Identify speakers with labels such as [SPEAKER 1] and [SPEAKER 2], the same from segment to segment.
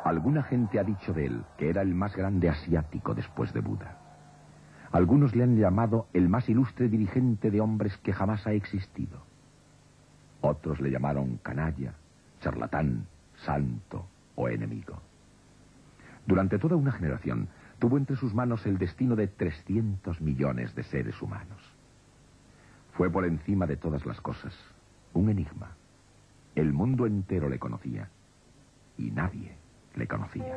[SPEAKER 1] Alguna gente ha dicho de él que era el más grande asiático después de Buda. Algunos le han llamado el más ilustre dirigente de hombres que jamás ha existido. Otros le llamaron canalla, charlatán, santo o enemigo. Durante toda una generación tuvo entre sus manos el destino de 300 millones de seres humanos. Fue por encima de todas las cosas un enigma. El mundo entero le conocía y nadie le conocía.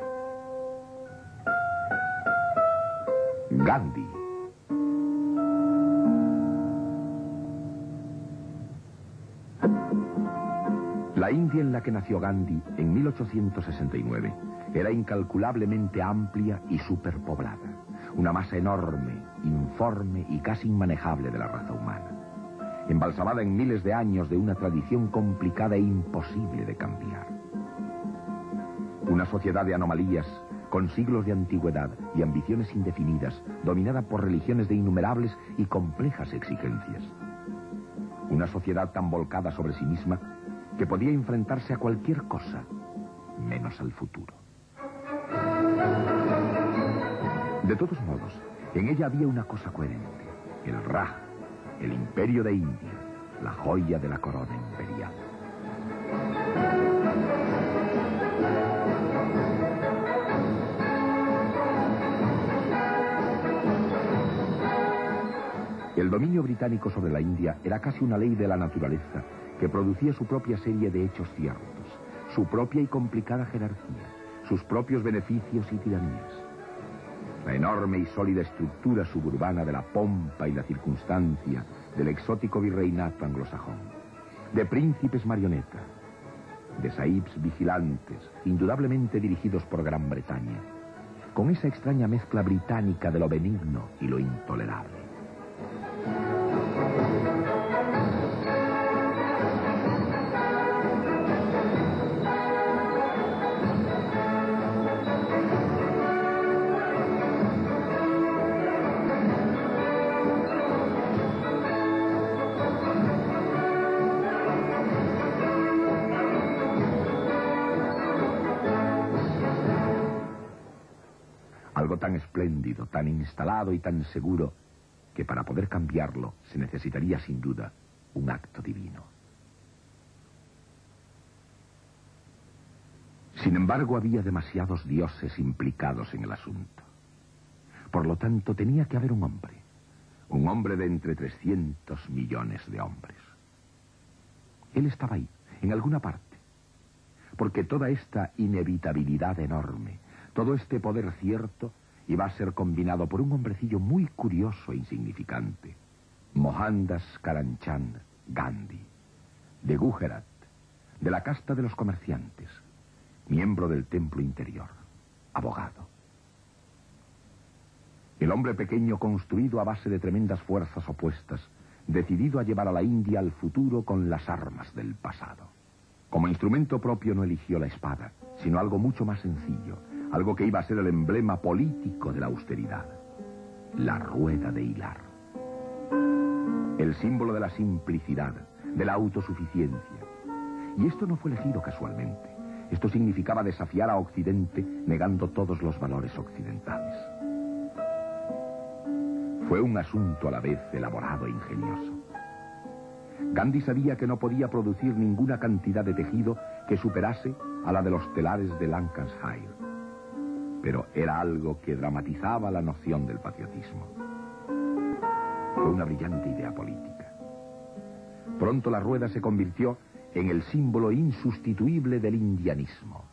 [SPEAKER 1] Gandhi. La India en la que nació Gandhi en 1869 era incalculablemente amplia y superpoblada, una masa enorme, informe y casi inmanejable de la raza humana, embalsamada en miles de años de una tradición complicada e imposible de cambiar. Una sociedad de anomalías, con siglos de antigüedad y ambiciones indefinidas, dominada por religiones de innumerables y complejas exigencias. Una sociedad tan volcada sobre sí misma que podía enfrentarse a cualquier cosa, menos al futuro. De todos modos, en ella había una cosa coherente: el Raj, el imperio de India, la joya de la corona imperial. El dominio británico sobre la India era casi una ley de la naturaleza que producía su propia serie de hechos ciertos, su propia y complicada jerarquía, sus propios beneficios y tiranías. La enorme y sólida estructura suburbana de la pompa y la circunstancia del exótico virreinato anglosajón, de príncipes marioneta, de sahips vigilantes, indudablemente dirigidos por Gran Bretaña, con esa extraña mezcla británica de lo benigno y lo intolerable. Algo tan espléndido, tan instalado y tan seguro, que para poder cambiarlo se necesitaría sin duda un acto divino. Sin embargo, había demasiados dioses implicados en el asunto. Por lo tanto, tenía que haber un hombre de entre 300 millones de hombres. Él estaba ahí, en alguna parte, porque toda esta inevitabilidad enorme, todo este poder cierto, iba a ser combinado por un hombrecillo muy curioso e insignificante, Mohandas Karamchand Gandhi, de Gujarat, de la casta de los comerciantes, miembro del templo interior, abogado. El hombre pequeño construido a base de tremendas fuerzas opuestas, decidido a llevar a la India al futuro con las armas del pasado. Como instrumento propio no eligió la espada, sino algo mucho más sencillo, algo que iba a ser el emblema político de la austeridad: la rueda de hilar. El símbolo de la simplicidad, de la autosuficiencia. Y esto no fue elegido casualmente. Esto significaba desafiar a Occidente negando todos los valores occidentales. Fue un asunto a la vez elaborado e ingenioso. Gandhi sabía que no podía producir ninguna cantidad de tejido que superase a la de los telares de Lancashire. Pero era algo que dramatizaba la noción del patriotismo. Fue una brillante idea política. Pronto la rueda se convirtió en el símbolo insustituible del indianismo.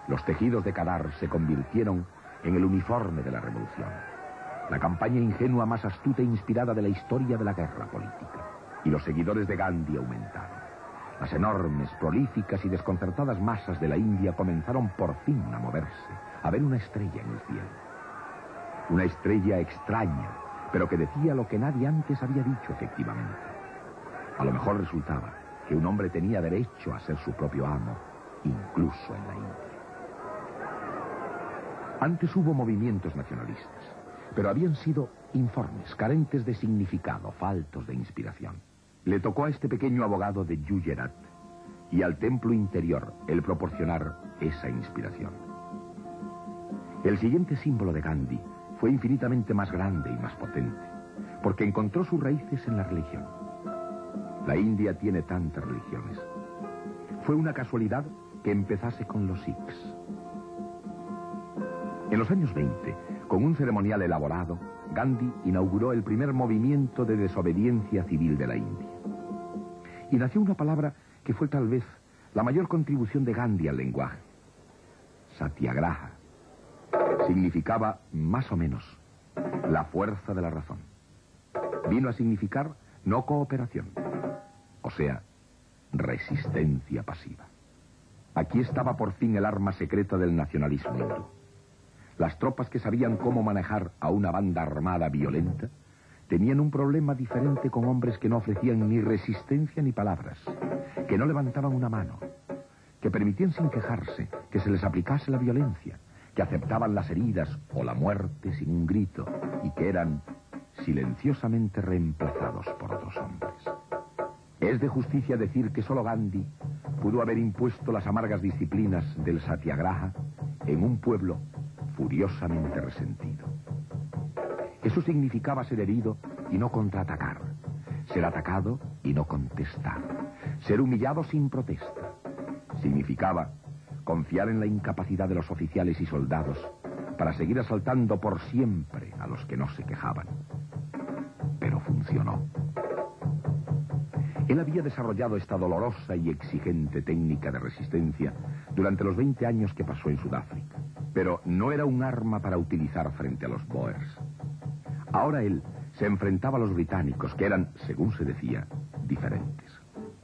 [SPEAKER 1] Los tejidos de Kadar se convirtieron en el uniforme de la revolución, la campaña ingenua más astuta e inspirada de la historia de la guerra política. Y los seguidores de Gandhi aumentaron. Las enormes, prolíficas y desconcertadas masas de la India comenzaron por fin a moverse, a ver una estrella en el cielo. Una estrella extraña, pero que decía lo que nadie antes había dicho efectivamente. A lo mejor resultaba que un hombre tenía derecho a ser su propio amo, incluso en la India. Antes hubo movimientos nacionalistas, pero habían sido informes, carentes de significado, faltos de inspiración. Le tocó a este pequeño abogado de Gujarat y al templo interior el proporcionar esa inspiración. El siguiente símbolo de Gandhi fue infinitamente más grande y más potente, porque encontró sus raíces en la religión. La India tiene tantas religiones. Fue una casualidad que empezase con los Sikhs. En los años 20, con un ceremonial elaborado, Gandhi inauguró el primer movimiento de desobediencia civil de la India. Y nació una palabra que fue tal vez la mayor contribución de Gandhi al lenguaje. Satyagraha. Significaba, más o menos, la fuerza de la razón. Vino a significar no cooperación, o sea, resistencia pasiva. Aquí estaba por fin el arma secreta del nacionalismo hindú. Las tropas que sabían cómo manejar a una banda armada violenta tenían un problema diferente con hombres que no ofrecían ni resistencia ni palabras, que no levantaban una mano, que permitían sin quejarse que se les aplicase la violencia, que aceptaban las heridas o la muerte sin un grito y que eran silenciosamente reemplazados por otros hombres. Es de justicia decir que solo Gandhi pudo haber impuesto las amargas disciplinas del Satyagraha en un pueblo furiosamente resentido. Eso significaba ser herido y no contraatacar, ser atacado y no contestar, ser humillado sin protesta. Significaba confiar en la incapacidad de los oficiales y soldados para seguir asaltando por siempre a los que no se quejaban. Pero funcionó. Él había desarrollado esta dolorosa y exigente técnica de resistencia durante los 20 años que pasó en Sudáfrica. Pero no era un arma para utilizar frente a los Boers. Ahora él se enfrentaba a los británicos, que eran, según se decía, diferentes.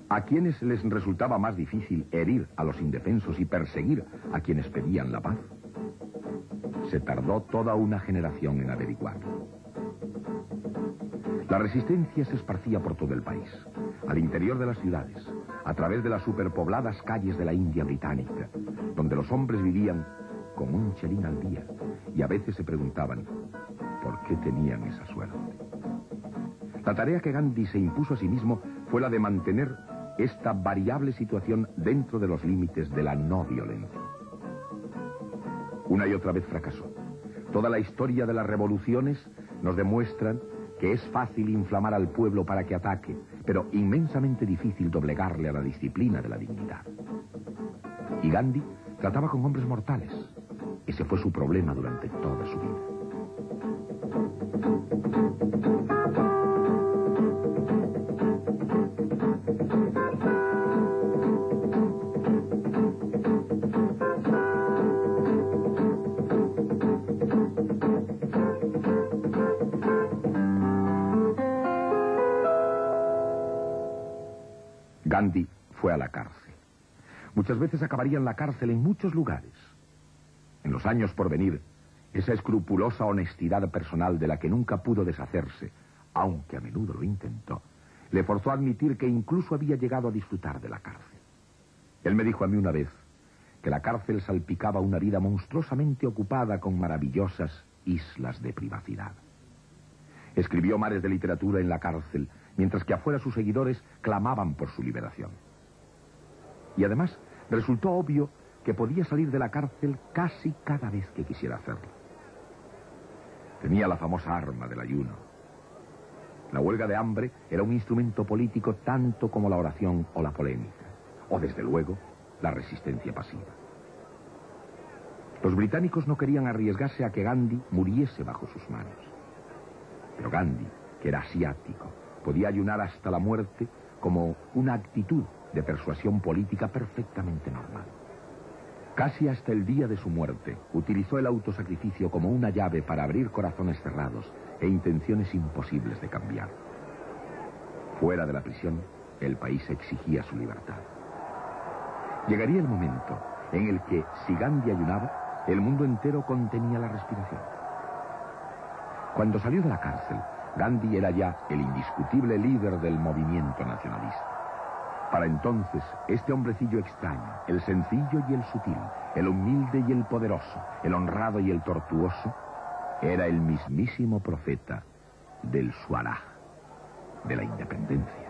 [SPEAKER 1] A quienes les resultaba más difícil herir a los indefensos y perseguir a quienes pedían la paz. Se tardó toda una generación en averiguarlo. La resistencia se esparcía por todo el país, al interior de las ciudades, a través de las superpobladas calles de la India británica, donde los hombres vivían con un chelín al día y a veces se preguntaban por qué tenían esa suerte. La tarea que Gandhi se impuso a sí mismo fue la de mantener esta variable situación dentro de los límites de la no violencia. Una y otra vez fracasó. Toda la historia de las revoluciones nos demuestran que es fácil inflamar al pueblo para que ataque, pero inmensamente difícil doblegarle a la disciplina de la dignidad. Y Gandhi trataba con hombres mortales. Ese fue su problema durante toda su vida. Gandhi fue a la cárcel. Muchas veces acabaría en la cárcel en muchos lugares. En los años por venir, esa escrupulosa honestidad personal de la que nunca pudo deshacerse, aunque a menudo lo intentó, le forzó a admitir que incluso había llegado a disfrutar de la cárcel. Él me dijo a mí una vez que la cárcel salpicaba una vida monstruosamente ocupada con maravillosas islas de privacidad. Escribió mares de literatura en la cárcel, mientras que afuera sus seguidores clamaban por su liberación. Y además, resultó obvio que podía salir de la cárcel casi cada vez que quisiera hacerlo. Tenía la famosa arma del ayuno. La huelga de hambre era un instrumento político tanto como la oración o la polémica, o desde luego, la resistencia pasiva. Los británicos no querían arriesgarse a que Gandhi muriese bajo sus manos. Pero Gandhi, que era asiático, podía ayunar hasta la muerte como una actitud de persuasión política perfectamente normal. Casi hasta el día de su muerte, utilizó el autosacrificio como una llave para abrir corazones cerrados e intenciones imposibles de cambiar. Fuera de la prisión, el país exigía su libertad. Llegaría el momento en el que, si Gandhi ayunaba, el mundo entero contenía la respiración. Cuando salió de la cárcel, Gandhi era ya el indiscutible líder del movimiento nacionalista. Para entonces, este hombrecillo extraño, el sencillo y el sutil, el humilde y el poderoso, el honrado y el tortuoso, era el mismísimo profeta del Swaraj, de la independencia.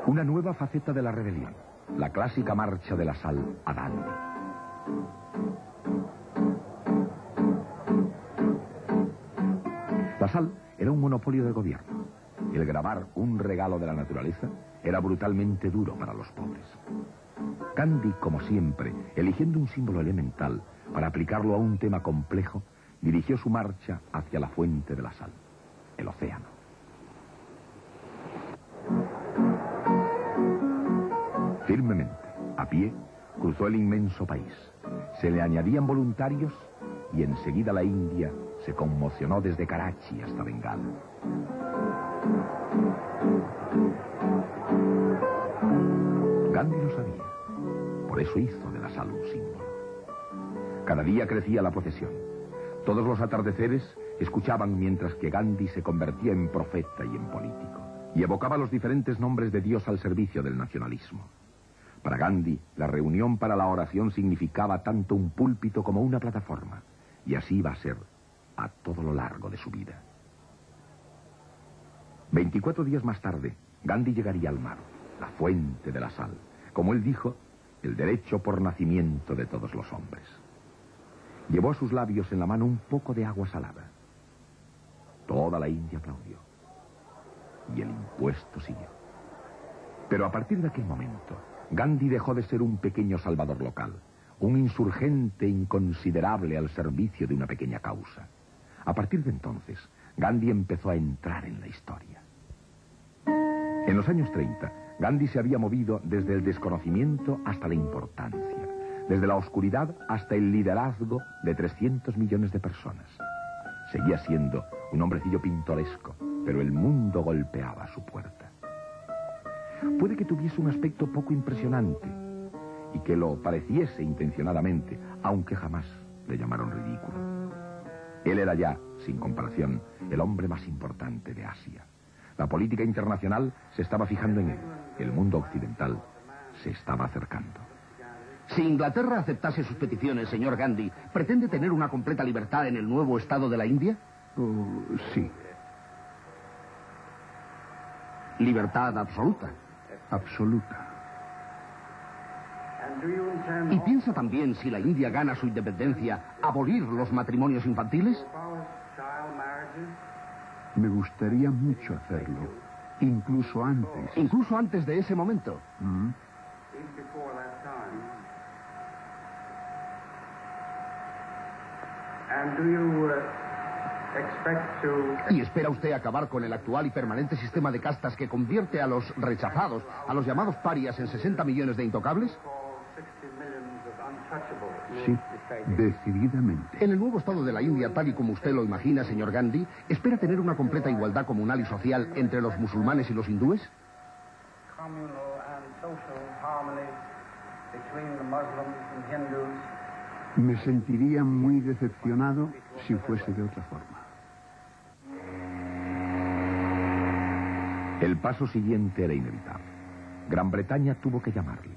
[SPEAKER 1] Una nueva faceta de la rebelión, la clásica marcha de la sal a Dandi. La sal era un monopolio del gobierno. El grabar un regalo de la naturaleza era brutalmente duro para los pobres. Gandhi, como siempre, eligiendo un símbolo elemental para aplicarlo a un tema complejo, dirigió su marcha hacia la fuente de la sal, el océano. Firmemente, a pie, cruzó el inmenso país. Se le añadían voluntarios y enseguida la India se conmocionó desde Karachi hasta Bengala. Gandhi lo sabía. Por eso hizo de la sal un símbolo. Cada día crecía la procesión. Todos los atardeceres escuchaban mientras que Gandhi se convertía en profeta y en político. Y evocaba los diferentes nombres de Dios al servicio del nacionalismo. Para Gandhi, la reunión para la oración significaba tanto un púlpito como una plataforma. Y así iba a ser a todo lo largo de su vida. 24 días más tarde, Gandhi llegaría al mar, la fuente de la sal. Como él dijo, el derecho por nacimiento de todos los hombres. Llevó a sus labios en la mano un poco de agua salada. Toda la India aplaudió. Y el impuesto siguió. Pero a partir de aquel momento, Gandhi dejó de ser un pequeño salvador local, un insurgente inconsiderable al servicio de una pequeña causa. A partir de entonces, Gandhi empezó a entrar en la historia. En los años 30, Gandhi se había movido desde el desconocimiento hasta la importancia, desde la oscuridad hasta el liderazgo de 300 millones de personas. Seguía siendo un hombrecillo pintoresco, pero el mundo golpeaba a su puerta. Puede que tuviese un aspecto poco impresionante y que lo pareciese intencionadamente, aunque jamás le llamaron ridículo. Él era ya, sin comparación, el hombre más importante de Asia. La política internacional se estaba fijando en él. El mundo occidental se estaba acercando.
[SPEAKER 2] Si Inglaterra aceptase sus peticiones, señor Gandhi, ¿pretende tener una completa libertad en el nuevo estado de la India?
[SPEAKER 3] Sí.
[SPEAKER 2] Libertad absoluta.
[SPEAKER 3] Absoluta.
[SPEAKER 2] ¿Y piensa también, si la India gana su independencia, abolir los matrimonios infantiles?
[SPEAKER 3] Me gustaría mucho hacerlo. Incluso antes.
[SPEAKER 2] Incluso antes de ese momento. ¿Y espera usted acabar con el actual y permanente sistema de castas que convierte a los rechazados, a los llamados parias, en 60 millones de intocables?
[SPEAKER 3] Sí, decididamente.
[SPEAKER 2] En el nuevo estado de la India, tal y como usted lo imagina, señor Gandhi, ¿espera tener una completa igualdad comunal y social entre los musulmanes y los hindúes?
[SPEAKER 3] Me sentiría muy decepcionado si fuese de otra forma.
[SPEAKER 1] El paso siguiente era inevitable. Gran Bretaña tuvo que llamarle.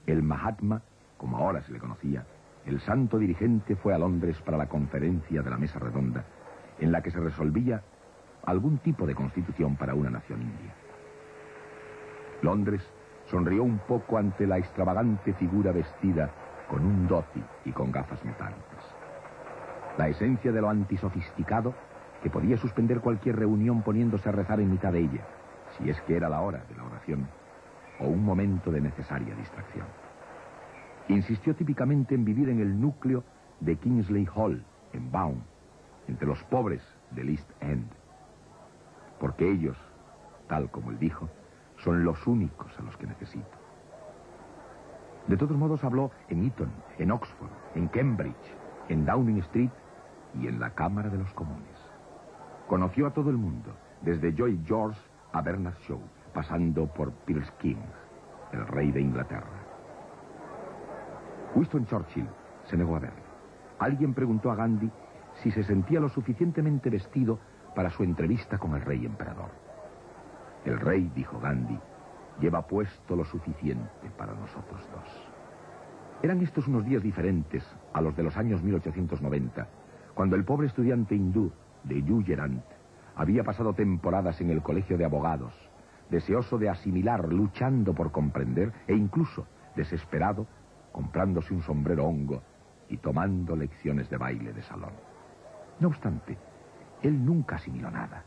[SPEAKER 1] El Mahatma, como ahora se le conocía, el santo dirigente, fue a Londres para la conferencia de la Mesa Redonda, en la que se resolvía algún tipo de constitución para una nación india. Londres sonrió un poco ante la extravagante figura vestida con un dhoti y con gafas metálicas. La esencia de lo antisofisticado que podía suspender cualquier reunión poniéndose a rezar en mitad de ella, si es que era la hora de la oración o un momento de necesaria distracción. Insistió típicamente en vivir en el núcleo de Kingsley Hall, en Baum, entre los pobres del East End, porque ellos, tal como él dijo, son los únicos a los que necesito. De todos modos habló en Eton, en Oxford, en Cambridge, en Downing Street y en la Cámara de los Comunes. Conoció a todo el mundo, desde Lloyd George a Bernard Shaw, pasando por Piers King, el rey de Inglaterra. Winston Churchill se negó a verlo. Alguien preguntó a Gandhi si se sentía lo suficientemente vestido para su entrevista con el rey emperador. El rey, dijo Gandhi, lleva puesto lo suficiente para nosotros dos. Eran estos unos días diferentes a los de los años 1890, cuando el pobre estudiante hindú de Gujarat había pasado temporadas en el colegio de abogados, deseoso de asimilar, luchando por comprender, e incluso desesperado, comprándose un sombrero hongo y tomando lecciones de baile de salón. No obstante, él nunca asimiló nada.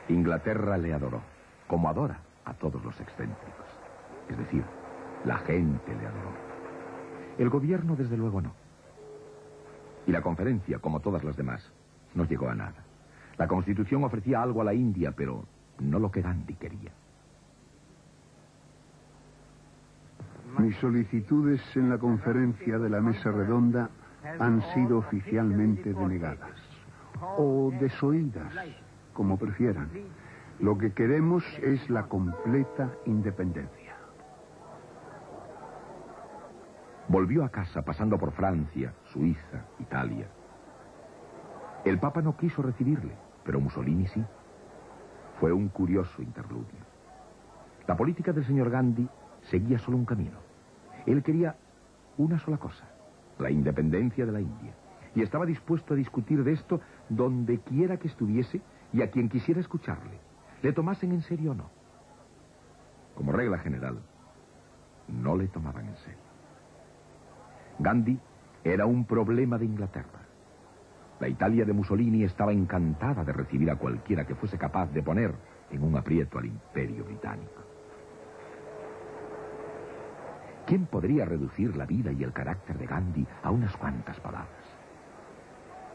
[SPEAKER 1] Inglaterra le adoró, como adora a todos los excéntricos. Es decir, la gente le adoró. El gobierno, desde luego, no. Y la conferencia, como todas las demás, no llegó a nada. La Constitución ofrecía algo a la India, pero no lo que Gandhi quería.
[SPEAKER 3] Mis solicitudes en la conferencia de la mesa redonda han sido oficialmente denegadas, o desoídas, como prefieran. Lo que queremos es la completa independencia.
[SPEAKER 1] Volvió a casa pasando por Francia, Suiza, Italia. El Papa no quiso recibirle, pero Mussolini sí. Fue un curioso interludio. La política del señor Gandhi seguía solo un camino. Él quería una sola cosa, la independencia de la India. Y estaba dispuesto a discutir de esto donde quiera que estuviese y a quien quisiera escucharle, le tomasen en serio o no. Como regla general, no le tomaban en serio. Gandhi era un problema de Inglaterra. La Italia de Mussolini estaba encantada de recibir a cualquiera que fuese capaz de poner en un aprieto al Imperio Británico. ¿Quién podría reducir la vida y el carácter de Gandhi a unas cuantas palabras?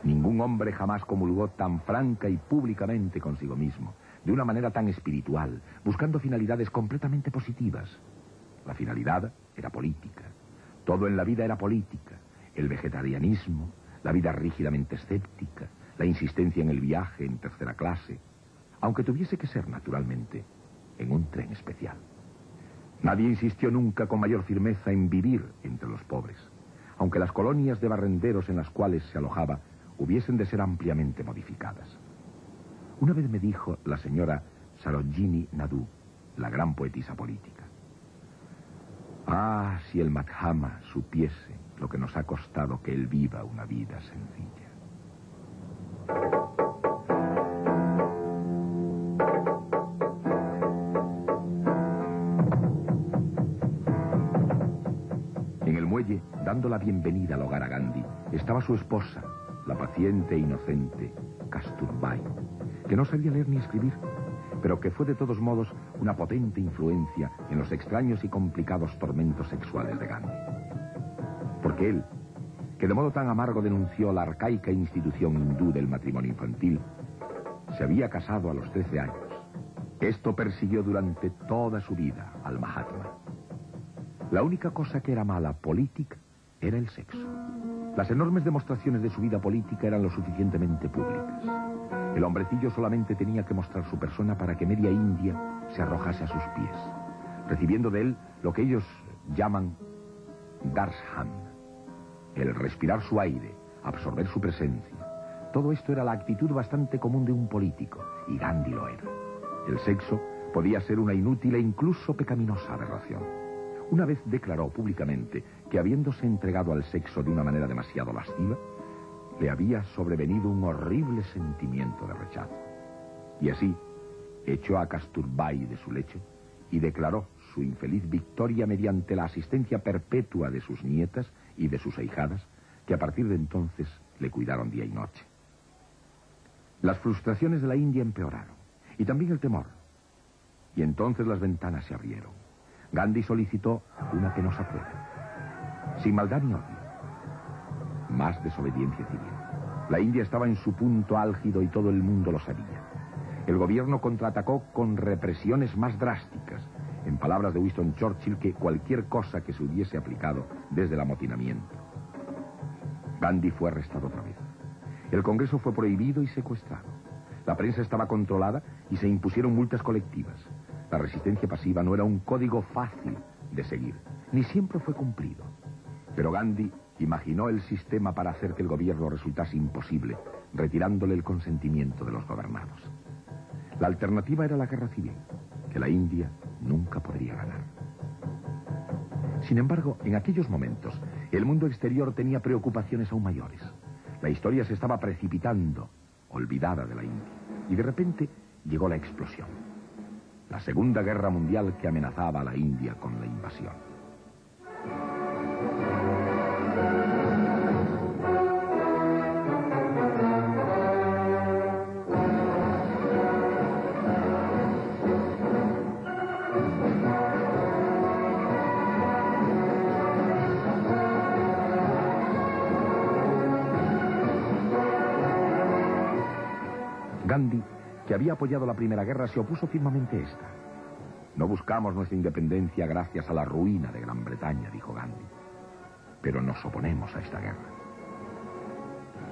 [SPEAKER 1] Ningún hombre jamás comulgó tan franca y públicamente consigo mismo, de una manera tan espiritual, buscando finalidades completamente positivas. La finalidad era política. Todo en la vida era política. El vegetarianismo, la vida rígidamente escéptica, la insistencia en el viaje en tercera clase, aunque tuviese que ser, naturalmente, en un tren especial. Nadie insistió nunca con mayor firmeza en vivir entre los pobres, aunque las colonias de barrenderos en las cuales se alojaba hubiesen de ser ampliamente modificadas. Una vez me dijo la señora Sarojini Naidu, la gran poetisa política: ah, si el Mahatma supiese lo que nos ha costado que él viva una vida sencilla. En el muelle, dando la bienvenida al hogar a Gandhi, estaba su esposa, la paciente e inocente Kasturbai, que no sabía leer ni escribir, pero que fue de todos modos una potente influencia en los extraños y complicados tormentos sexuales de Gandhi. Porque él, que de modo tan amargo denunció la arcaica institución hindú del matrimonio infantil, se había casado a los 13 años. Esto persiguió durante toda su vida al Mahatma. La única cosa que era mala política era el sexo. Las enormes demostraciones de su vida política eran lo suficientemente públicas. El hombrecillo solamente tenía que mostrar su persona para que media India se arrojase a sus pies, recibiendo de él lo que ellos llaman darshan, el respirar su aire, absorber su presencia. Todo esto era la actitud bastante común de un político, y Gandhi lo era. El sexo podía ser una inútil e incluso pecaminosa aberración. Una vez declaró públicamente que, habiéndose entregado al sexo de una manera demasiado lasciva, le había sobrevenido un horrible sentimiento de rechazo. Y así echó a Kasturbai de su lecho y declaró su infeliz victoria mediante la asistencia perpetua de sus nietas y de sus ahijadas, que a partir de entonces le cuidaron día y noche. Las frustraciones de la India empeoraron, y también el temor. Y entonces las ventanas se abrieron. Gandhi solicitó una penosa prueba, sin maldad ni odio, más desobediencia civil. La India estaba en su punto álgido y todo el mundo lo sabía. El gobierno contraatacó con represiones más drásticas, en palabras de Winston Churchill, que cualquier cosa que se hubiese aplicado desde el amotinamiento. Gandhi fue arrestado otra vez. El Congreso fue prohibido y secuestrado. La prensa estaba controlada y se impusieron multas colectivas. La resistencia pasiva no era un código fácil de seguir, ni siempre fue cumplido. Pero Gandhi imaginó el sistema para hacer que el gobierno resultase imposible, retirándole el consentimiento de los gobernados. La alternativa era la guerra civil, que la India nunca podría ganar. Sin embargo, en aquellos momentos, el mundo exterior tenía preocupaciones aún mayores. La historia se estaba precipitando, olvidada de la India, y de repente llegó la explosión. la Segunda Guerra Mundial que amenazaba a la India con la invasión. Gandhi, que había apoyado la Primera Guerra, se opuso firmemente a esta. No buscamos nuestra independencia gracias a la ruina de Gran Bretaña, dijo Gandhi, pero nos oponemos a esta guerra.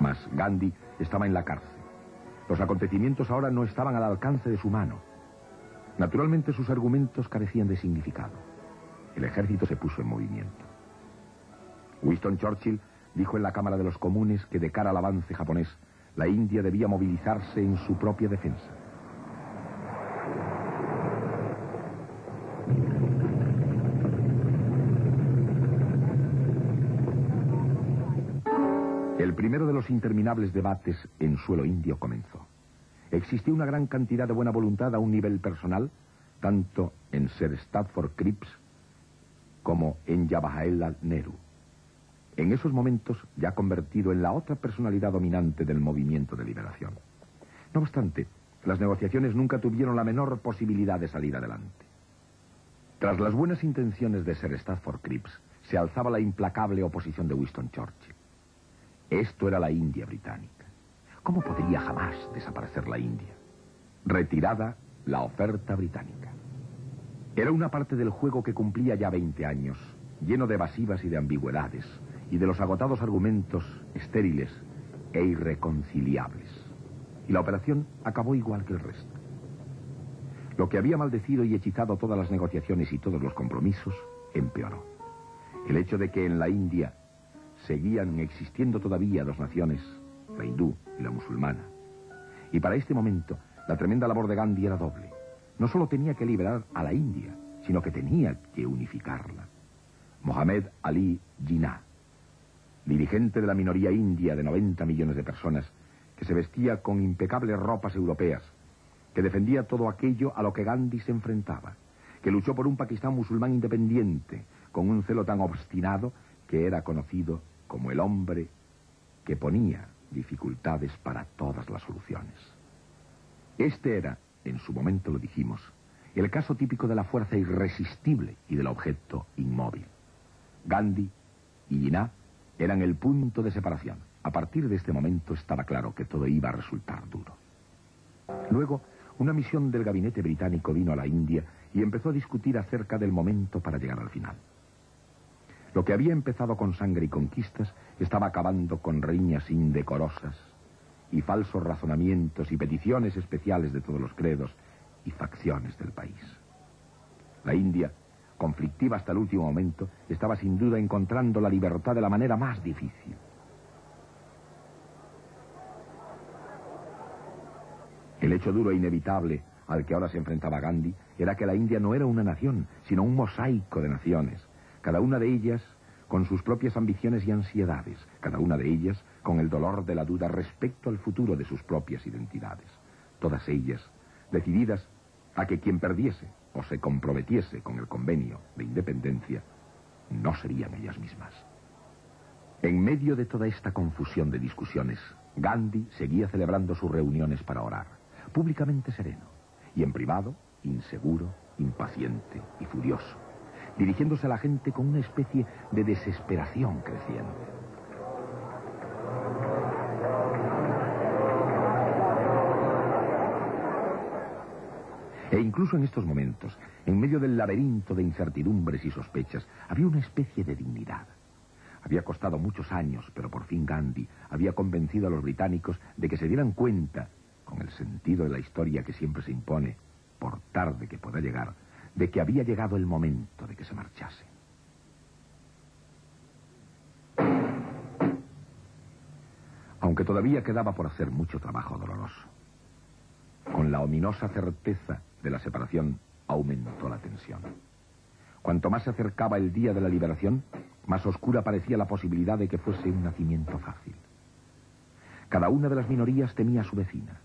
[SPEAKER 1] Mas Gandhi estaba en la cárcel. Los acontecimientos ahora no estaban al alcance de su mano. Naturalmente sus argumentos carecían de significado. El ejército se puso en movimiento. Winston Churchill dijo en la Cámara de los Comunes que de cara al avance japonés, la India debía movilizarse en su propia defensa. El primero de los interminables debates en suelo indio comenzó. Existía una gran cantidad de buena voluntad a un nivel personal, tanto en Sir Stafford Cripps como en Jawaharlal Nehru. En esos momentos ya convertido en la otra personalidad dominante del movimiento de liberación. No obstante, las negociaciones nunca tuvieron la menor posibilidad de salir adelante. Tras las buenas intenciones de Sir Stafford Cripps, se alzaba la implacable oposición de Winston Churchill. Esto era la India británica. ¿Cómo podría jamás desaparecer la India? Retirada la oferta británica. Era una parte del juego que cumplía ya 20 años, lleno de evasivas y de ambigüedades, y de los agotados argumentos estériles e irreconciliables. Y la operación acabó igual que el resto. Lo que había maldecido y hechizado todas las negociaciones y todos los compromisos empeoró. El hecho de que en la India seguían existiendo todavía dos naciones, la hindú y la musulmana. Y para este momento, la tremenda labor de Gandhi era doble. No solo tenía que liberar a la India, sino que tenía que unificarla. Mohammed Ali Jinnah, dirigente de la minoría india de 90 millones de personas, que se vestía con impecables ropas europeas, que defendía todo aquello a lo que Gandhi se enfrentaba, que luchó por un Pakistán musulmán independiente, con un celo tan obstinado que era conocido como el hombre que ponía dificultades para todas las soluciones. Este era, en su momento lo dijimos, el caso típico de la fuerza irresistible y del objeto inmóvil. Gandhi y Jinnah eran el punto de separación. A partir de este momento estaba claro que todo iba a resultar duro. Luego, una misión del gabinete británico vino a la India y empezó a discutir acerca del momento para llegar al final. Lo que había empezado con sangre y conquistas estaba acabando con riñas indecorosas y falsos razonamientos y peticiones especiales de todos los credos y facciones del país. La India, conflictiva hasta el último momento, estaba sin duda encontrando la libertad de la manera más difícil. El hecho duro e inevitable al que ahora se enfrentaba Gandhi era que la India no era una nación, sino un mosaico de naciones, cada una de ellas con sus propias ambiciones y ansiedades, cada una de ellas con el dolor de la duda respecto al futuro de sus propias identidades, todas ellas decididas a que quien perdiese o se comprometiese con el convenio de independencia no serían ellas mismas. En medio de toda esta confusión de discusiones, Gandhi seguía celebrando sus reuniones para orar, públicamente sereno, y en privado, inseguro, impaciente y furioso, dirigiéndose a la gente con una especie de desesperación creciente. E incluso en estos momentos, en medio del laberinto de incertidumbres y sospechas, había una especie de dignidad. Había costado muchos años, pero por fin Gandhi había convencido a los británicos de que se dieran cuenta, con el sentido de la historia que siempre se impone, por tarde que pueda llegar, de que había llegado el momento de que se marchase. Aunque todavía quedaba por hacer mucho trabajo doloroso. Con la ominosa certeza de la separación, aumentó la tensión. Cuanto más se acercaba el día de la liberación, más oscura parecía la posibilidad de que fuese un nacimiento fácil. Cada una de las minorías temía a su vecina.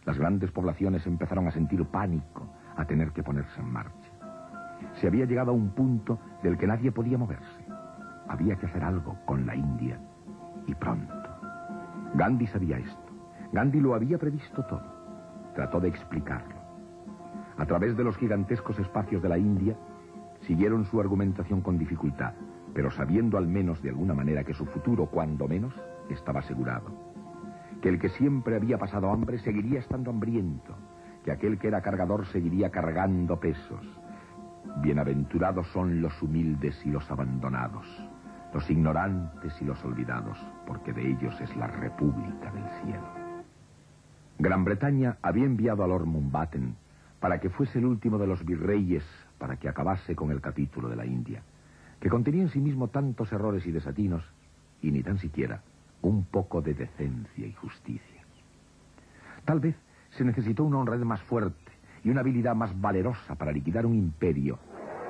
[SPEAKER 1] Las grandes poblaciones empezaron a sentir pánico a tener que ponerse en marcha. Se había llegado a un punto del que nadie podía moverse. Había que hacer algo con la India, y pronto. Gandhi sabía esto. Gandhi lo había previsto todo. Trató de explicarlo. A través de los gigantescos espacios de la India, siguieron su argumentación con dificultad, pero sabiendo al menos de alguna manera que su futuro, cuando menos, estaba asegurado. Que el que siempre había pasado hambre seguiría estando hambriento, que aquel que era cargador seguiría cargando pesos. Bienaventurados son los humildes y los abandonados, los ignorantes y los olvidados, porque de ellos es la República del Cielo. Gran Bretaña había enviado a Lord Mountbatten para que fuese el último de los virreyes, para que acabase con el capítulo de la India, que contenía en sí mismo tantos errores y desatinos, y ni tan siquiera un poco de decencia y justicia. Tal vez se necesitó una honradez más fuerte y una habilidad más valerosa para liquidar un imperio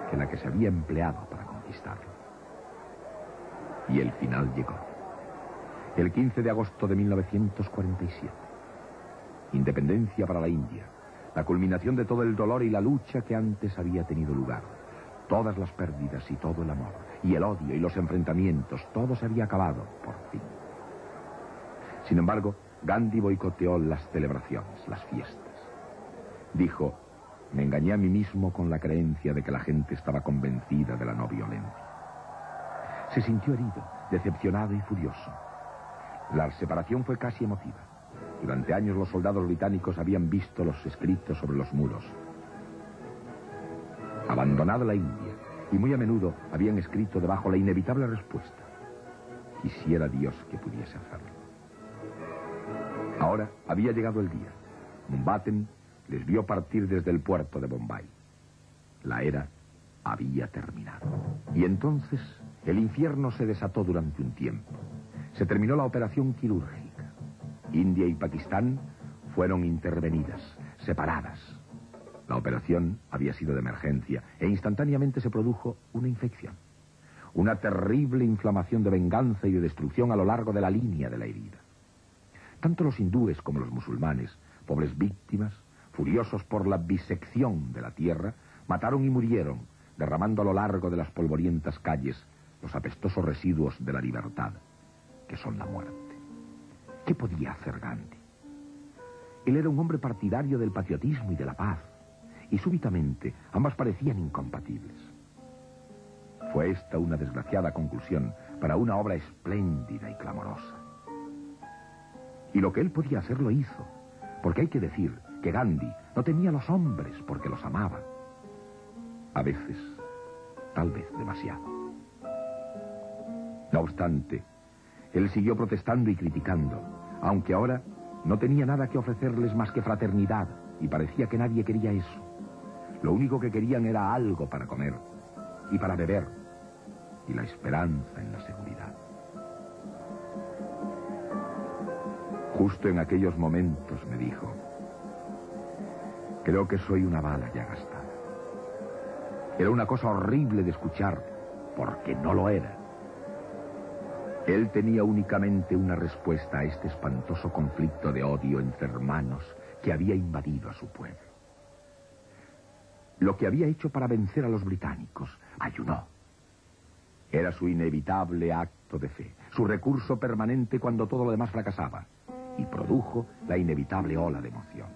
[SPEAKER 1] que la que se había empleado para conquistarlo. Y el final llegó. El 15 de agosto de 1947. Independencia para la India. La culminación de todo el dolor y la lucha que antes había tenido lugar. Todas las pérdidas y todo el amor, y el odio y los enfrentamientos, todo se había acabado, por fin. Sin embargo, Gandhi boicoteó las celebraciones, las fiestas. Dijo, me engañé a mí mismo con la creencia de que la gente estaba convencida de la no violencia. Se sintió herido, decepcionado y furioso. La separación fue casi emotiva. Durante años los soldados británicos habían visto los escritos sobre los muros. Abandonada la India, y muy a menudo habían escrito debajo la inevitable respuesta. Quisiera Dios que pudiese hacerlo. Ahora había llegado el día. Mountbatten les vio partir desde el puerto de Bombay. La era había terminado. Y entonces el infierno se desató durante un tiempo. Se terminó la operación quirúrgica. India y Pakistán fueron intervenidas, separadas. La operación había sido de emergencia e instantáneamente se produjo una infección. Una terrible inflamación de venganza y de destrucción a lo largo de la línea de la herida. Tanto los hindúes como los musulmanes, pobres víctimas, furiosos por la bisección de la tierra, mataron y murieron, derramando a lo largo de las polvorientas calles los apestosos residuos de la libertad, que son la muerte. ¿Qué podía hacer Gandhi? Él era un hombre partidario del patriotismo y de la paz, y súbitamente ambas parecían incompatibles. Fue esta una desgraciada conclusión para una obra espléndida y clamorosa. Y lo que él podía hacer lo hizo, porque hay que decir que Gandhi no temía a los hombres porque los amaba. A veces, tal vez demasiado. No obstante, él siguió protestando y criticando, aunque ahora no tenía nada que ofrecerles más que fraternidad, y parecía que nadie quería eso. Lo único que querían era algo para comer y para beber, y la esperanza en la seguridad. Justo en aquellos momentos me dijo, creo que soy una bala ya gastada. Era una cosa horrible de escuchar, porque no lo era. Él tenía únicamente una respuesta a este espantoso conflicto de odio entre hermanos que había invadido a su pueblo. Lo que había hecho para vencer a los británicos, ayunó. Era su inevitable acto de fe, su recurso permanente cuando todo lo demás fracasaba, y produjo la inevitable ola de emoción.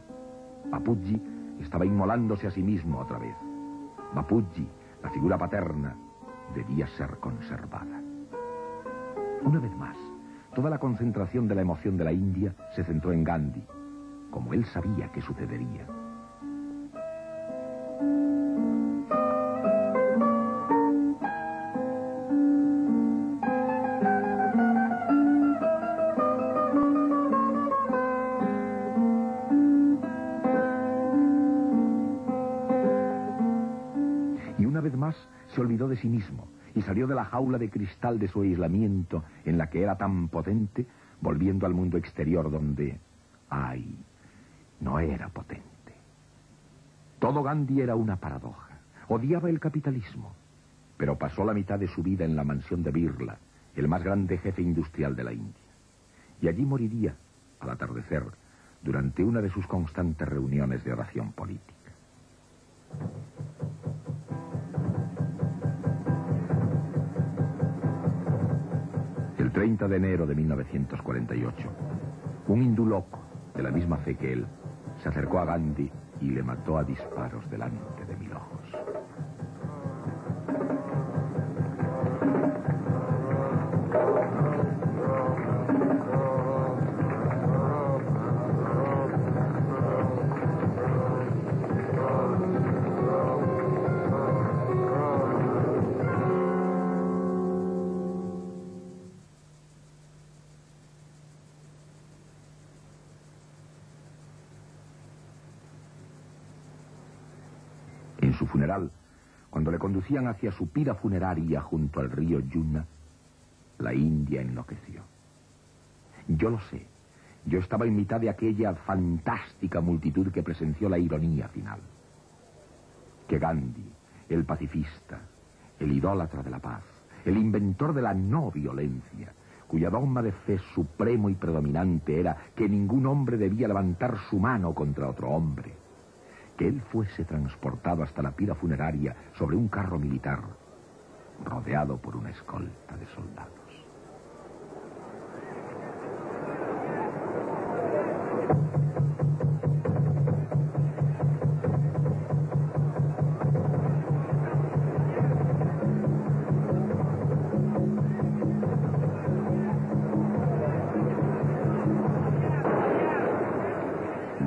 [SPEAKER 1] Bapuji estaba inmolándose a sí mismo otra vez. Bapuji, la figura paterna, debía ser conservada. Una vez más, toda la concentración de la emoción de la India se centró en Gandhi, como él sabía que sucedería. Y una vez más se olvidó de sí mismo y salió de la jaula de cristal de su aislamiento en la que era tan potente, volviendo al mundo exterior donde, ay, no era potente. Todo Gandhi era una paradoja. Odiaba el capitalismo, pero pasó la mitad de su vida en la mansión de Birla, el más grande jefe industrial de la India. Y allí moriría, al atardecer, durante una de sus constantes reuniones de oración política. El 30 de enero de 1948, un hindú loco, de la misma fe que él, se acercó a Gandhi y le mató a disparos delante de 1000 ojos. En su funeral, cuando le conducían hacia su pira funeraria junto al río Yamuna, la India enloqueció. Yo lo sé. Yo estaba en mitad de aquella fantástica multitud que presenció la ironía final. Que Gandhi, el pacifista, el idólatra de la paz, el inventor de la no violencia, cuya dogma de fe supremo y predominante era que ningún hombre debía levantar su mano contra otro hombre, que él fuese transportado hasta la pira funeraria sobre un carro militar, rodeado por una escolta de soldados.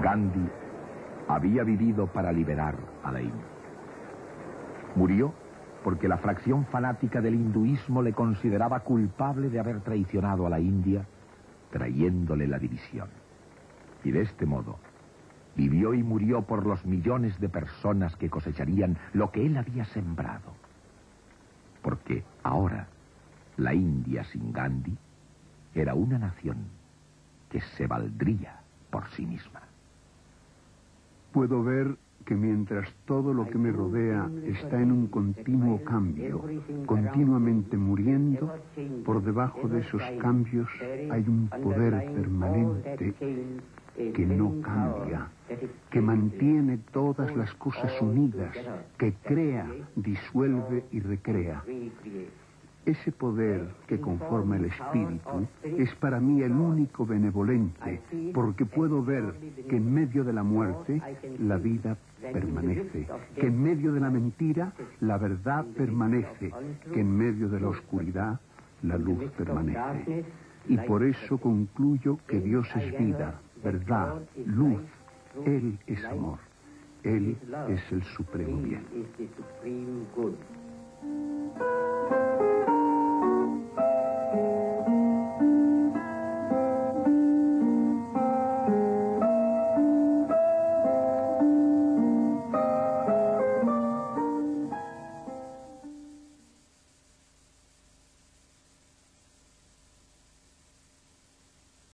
[SPEAKER 1] Gandhi había vivido para liberar a la India. Murió porque la fracción fanática del hinduismo le consideraba culpable de haber traicionado a la India, trayéndole la división. Y de este modo, vivió y murió por los millones de personas que cosecharían lo que él había sembrado. Porque ahora, la India sin Gandhi era una nación que se valdría por sí misma.
[SPEAKER 3] Puedo ver que mientras todo lo que me rodea está en un continuo cambio, continuamente muriendo, por debajo de esos cambios hay un poder permanente que no cambia, que mantiene todas las cosas unidas, que crea, disuelve y recrea. Ese poder que conforma el espíritu es para mí el único benevolente, porque puedo ver que en medio de la muerte la vida permanece, que en medio de la mentira la verdad permanece, que en medio de la oscuridad la luz permanece. Y por eso concluyo que Dios es vida, verdad, luz. Él es amor. Él es el supremo bien.